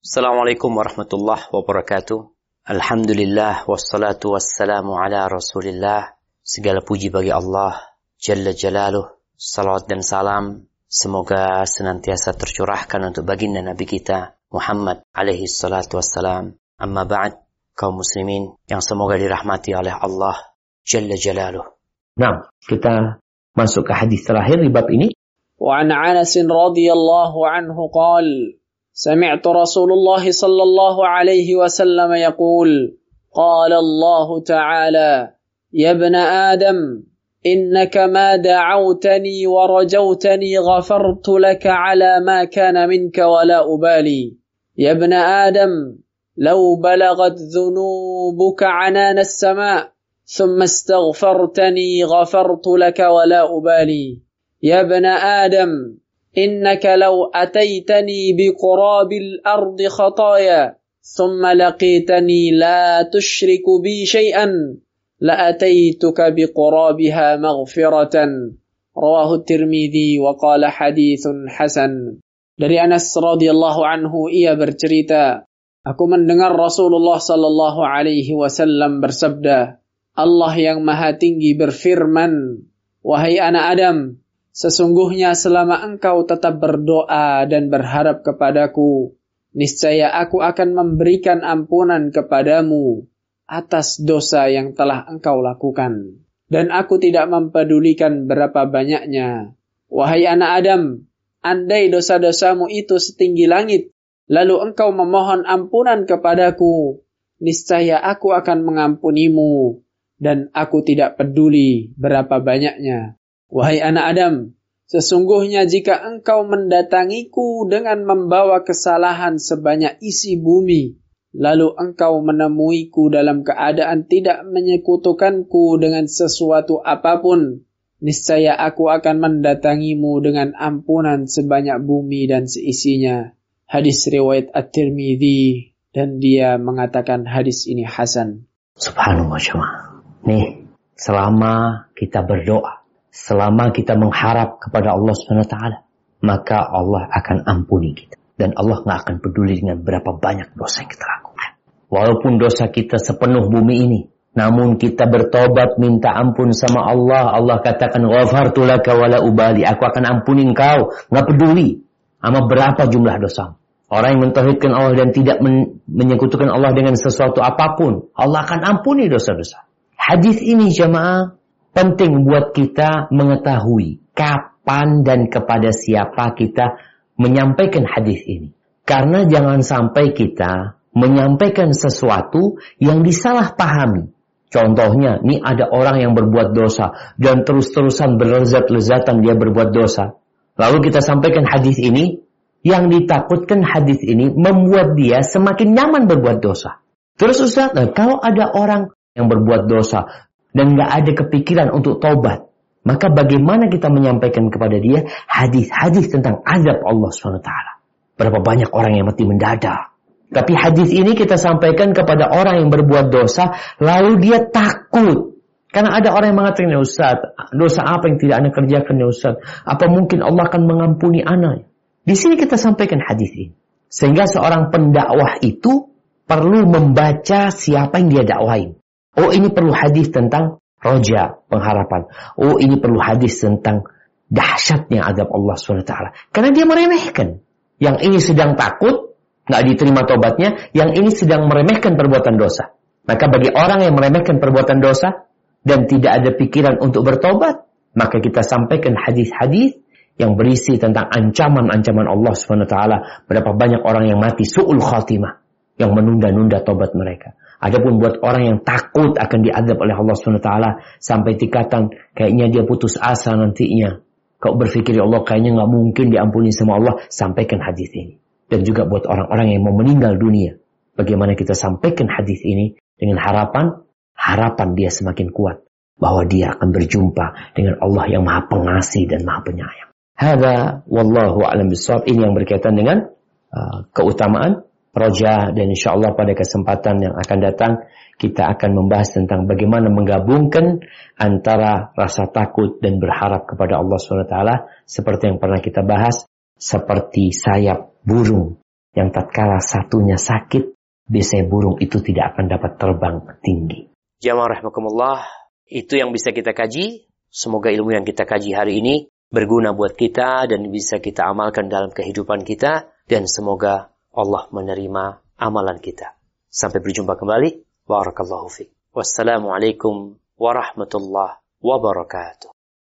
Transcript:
Assalamualaikum warahmatullahi wabarakatuh. Alhamdulillah wassalatu wassalamu ala Rasulillah. Segala puji bagi Allah Jalla Jalaluh. Salawat dan salam semoga senantiasa tercurahkan untuk baginda Nabi kita Muhammad alaihi salatu wassalam. Amma ba'd, kaum muslimin yang semoga dirahmati oleh Allah Jalla Jalaluh. Nah, kita masuk ke hadis terakhir di bab ini. Wa an Anas radhiyallahu anhu qala سمعت رسول الله صلى الله عليه وسلم يقول قال الله تعالى يا ابن آدم إنك ما دعوتني ورجوتني غفرت لك على ما كان منك ولا أبالي يا ابن آدم لو بلغت ذنوبك عنان السماء ثم استغفرتني غفرت لك ولا أبالي يا ابن آدم إنك لو أتيتني بقراب الأرض خطايا ثم لقيتني لا تشرك بي شيئا لأتيتك بقرابها مغفرة رواه الترمذي وقال حديث حسن. Dari Anas radhiyallahu anhu ia bercerita, aku mendengar Rasulullah sallallahu alaihi wasallam bersabda, Allah yang Maha Tinggi berfirman, wahai anak Adam, sesungguhnya selama engkau tetap berdoa dan berharap kepadaku, niscaya aku akan memberikan ampunan kepadamu atas dosa yang telah engkau lakukan. Dan aku tidak mempedulikan berapa banyaknya. Wahai anak Adam, andai dosa-dosamu itu setinggi langit, lalu engkau memohon ampunan kepadaku, niscaya aku akan mengampunimu, dan aku tidak peduli berapa banyaknya. Wahai anak Adam, sesungguhnya jika engkau mendatangiku dengan membawa kesalahan sebanyak isi bumi, lalu engkau menemuiku dalam keadaan tidak menyekutukanku dengan sesuatu apapun, niscaya aku akan mendatangimu dengan ampunan sebanyak bumi dan seisinya. Hadis riwayat At-Tirmidzi, dan dia mengatakan hadis ini hasan. Subhanallah jemaah. Nih, selama kita berdoa, selama kita mengharap kepada Allah SWT, maka Allah akan ampuni kita. Dan Allah gak akan peduli dengan berapa banyak dosa yang kita lakukan. Walaupun dosa kita sepenuh bumi ini, namun kita bertobat minta ampun sama Allah. Allah katakan, ghafartu laka wala ubali. Aku akan ampuni engkau. Gak peduli sama berapa jumlah dosa. Orang yang mentauhidkan Allah dan tidak menyekutukan Allah dengan sesuatu apapun, Allah akan ampuni dosa-dosa. Hadis ini jemaah penting buat kita mengetahui kapan dan kepada siapa kita menyampaikan hadis ini. Karena jangan sampai kita menyampaikan sesuatu yang disalahpahami. Contohnya, ini ada orang yang berbuat dosa dan terus-terusan berlezat-lezatan dia berbuat dosa. Lalu kita sampaikan hadis ini, yang ditakutkan hadis ini membuat dia semakin nyaman berbuat dosa. Terus Ustaz, kalau ada orang yang berbuat dosa dan gak ada kepikiran untuk taubat, maka bagaimana kita menyampaikan kepada dia hadis-hadis tentang azab Allah SWT? Berapa banyak orang yang mati mendadak. Tapi hadis ini kita sampaikan kepada orang yang berbuat dosa, lalu dia takut. Karena ada orang yang mengatakan, ya Ustaz, dosa apa yang tidak Anda kerjakan ya Ustaz? Apa mungkin Allah akan mengampuni Anda? Di sini kita sampaikan hadis ini. Sehingga seorang pendakwah itu perlu membaca siapa yang dia dakwain. Oh, ini perlu hadis tentang roja, pengharapan. Oh, ini perlu hadis tentang dahsyatnya azab Allah SWT. Karena dia meremehkan. Yang ini sedang takut, nggak diterima tobatnya. Yang ini sedang meremehkan perbuatan dosa. Maka bagi orang yang meremehkan perbuatan dosa dan tidak ada pikiran untuk bertobat, maka kita sampaikan hadis-hadis yang berisi tentang ancaman-ancaman Allah SWT. Berapa banyak orang yang mati su'ul khatimah, yang menunda-nunda tobat mereka. Adapun buat orang yang takut akan diazab oleh Allah SWT sampai tingkatan kayaknya dia putus asa nantinya. Kau berpikir ya Allah kayaknya gak mungkin diampuni sama Allah, sampaikan hadis ini. Dan juga buat orang-orang yang mau meninggal dunia, bagaimana kita sampaikan hadis ini dengan harapan dia semakin kuat bahwa dia akan berjumpa dengan Allah yang Maha Pengasih dan Maha Penyayang. Hadza wallahu a'lam bishawab. Ini yang berkaitan dengan keutamaan roja, dan insyaAllah pada kesempatan yang akan datang kita akan membahas tentang bagaimana menggabungkan antara rasa takut dan berharap kepada Allah SWT seperti yang pernah kita bahas, seperti sayap burung Yang tatkala satunya sakit, biasanya burung itu tidak akan dapat terbang tinggi. Jamaah rahimakumullah, itu yang bisa kita kaji. Semoga ilmu yang kita kaji hari ini berguna buat kita dan bisa kita amalkan dalam kehidupan kita. Dan semoga Allah menerima amalan kita. Sampai berjumpa kembali. Barakallahu fiik. Wassalamualaikum warahmatullahi wabarakatuh.